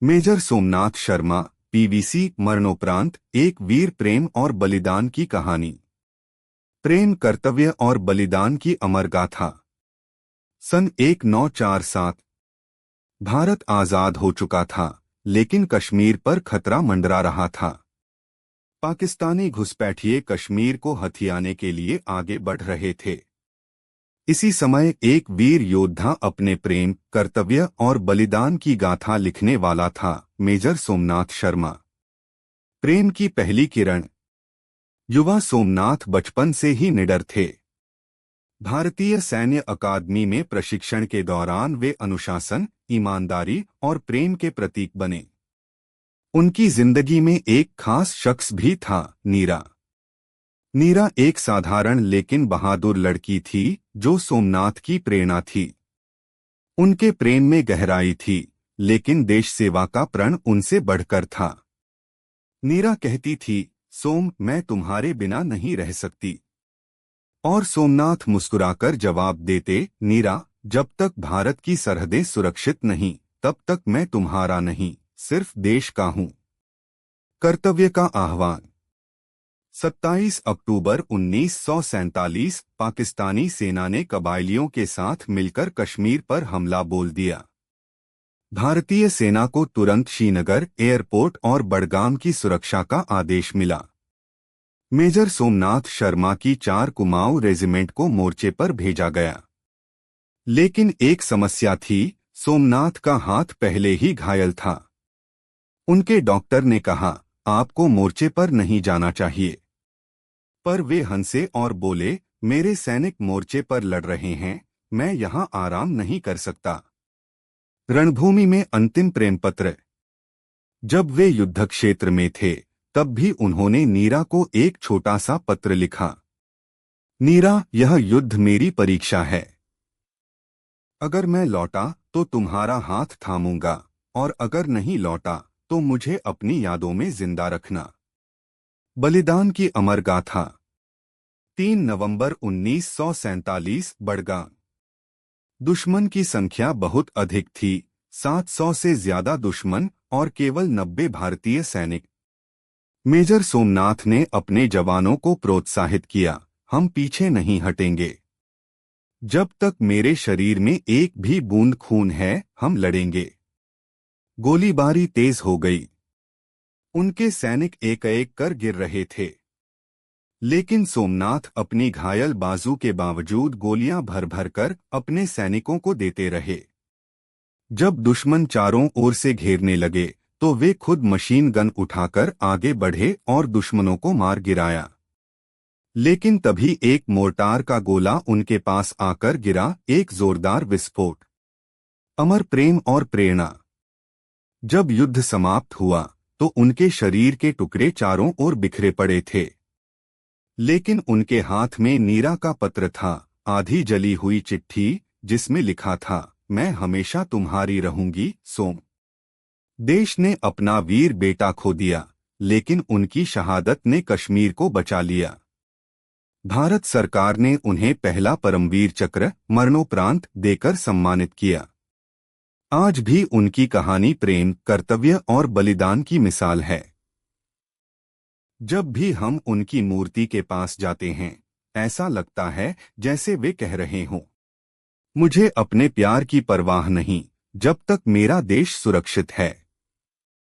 Major Somnath Sharma, PVC, मरणोपरांत एक वीर प्रेम और बलिदान की कहानी। प्रेम, कर्तव्य और बलिदान की अमर गाथा। सन 1947 भारत आजाद हो चुका था, लेकिन कश्मीर पर खतरा मंडरा रहा था। पाकिस्तानी घुसपैठिए कश्मीर को हथियाने के लिए आगे बढ़ रहे थे। इसी समय एक वीर योद्धा अपने प्रेम, कर्तव्य और बलिदान की गाथा लिखने वाला था, मेजर सोमनाथ शर्मा। प्रेम की पहली किरण। युवा सोमनाथ बचपन से ही निडर थे। भारतीय सैन्य अकादमी में प्रशिक्षण के दौरान वे अनुशासन, ईमानदारी और प्रेम के प्रतीक बने। उनकी जिंदगी में एक खास शख्स भी था, नीरा। नीरा एक साधारण लेकिन बहादुर लड़की थी, जो सोमनाथ की प्रेरणा थी। उनके प्रेम में गहराई थी, लेकिन देश सेवा का प्रण उनसे बढ़कर था। नीरा कहती थी, सोम, मैं तुम्हारे बिना नहीं रह सकती। और सोमनाथ मुस्कुराकर जवाब देते, नीरा, जब तक भारत की सरहदें सुरक्षित नहीं, तब तक मैं तुम्हारा नहीं, सिर्फ देश का हूं। कर्तव्य का आह्वान। 27 अक्टूबर 1947 पाकिस्तानी सेना ने कबायलियों के साथ मिलकर कश्मीर पर हमला बोल दिया। भारतीय सेना को तुरंत श्रीनगर एयरपोर्ट और बडगाम की सुरक्षा का आदेश मिला। मेजर सोमनाथ शर्मा की 4 कुमाऊं रेजिमेंट को मोर्चे पर भेजा गया। लेकिन एक समस्या थी, सोमनाथ का हाथ पहले ही घायल था। उनके डॉक्टर ने कहा, आपको मोर्चे पर नहीं जाना चाहिए। पर वे हंसे और बोले, मेरे सैनिक मोर्चे पर लड़ रहे हैं, मैं यहां आराम नहीं कर सकता। रणभूमि में अंतिम प्रेम पत्र। जब वे युद्ध क्षेत्र में थे, तब भी उन्होंने नीरा को एक छोटा सा पत्र लिखा। नीरा, यह युद्ध मेरी परीक्षा है। अगर मैं लौटा तो तुम्हारा हाथ थामूंगा, और अगर नहीं लौटा तो मुझे अपनी यादों में जिंदा रखना। बलिदान की अमर गाथा। 3 नवंबर 1947 बडगाम। दुश्मन की संख्या बहुत अधिक थी, 700 से ज्यादा दुश्मन और केवल 90 भारतीय सैनिक। मेजर सोमनाथ ने अपने जवानों को प्रोत्साहित किया, हम पीछे नहीं हटेंगे। जब तक मेरे शरीर में एक भी बूंद खून है, हम लड़ेंगे। गोलीबारी तेज हो गई। उनके सैनिक एक-एक कर गिर रहे थे। लेकिन सोमनाथ अपनी घायल बाजू के बावजूद गोलियां भर भर कर अपने सैनिकों को देते रहे। जब दुश्मन चारों ओर से घेरने लगे, तो वे खुद मशीन गन उठाकर आगे बढ़े और दुश्मनों को मार गिराया। लेकिन तभी एक मोर्टार का गोला उनके पास आकर गिरा, एक जोरदार विस्फोट। अमर प्रेम और प्रेरणा। जब युद्ध समाप्त हुआ, तो उनके शरीर के टुकड़े चारों ओर बिखरे पड़े थे। लेकिन उनके हाथ में नीरा का पत्र था, आधी जली हुई चिट्ठी, जिसमें लिखा था, मैं हमेशा तुम्हारी रहूंगी, सोम। देश ने अपना वीर बेटा खो दिया, लेकिन उनकी शहादत ने कश्मीर को बचा लिया। भारत सरकार ने उन्हें पहला परमवीर चक्र, मरणोपरांत देकर सम्मानित किया। आज भी उनकी कहानी प्रेम, कर्तव्य और बलिदान की मिसाल है। जब भी हम उनकी मूर्ति के पास जाते हैं, ऐसा लगता है जैसे वे कह रहे हों, मुझे अपने प्यार की परवाह नहीं, जब तक मेरा देश सुरक्षित है।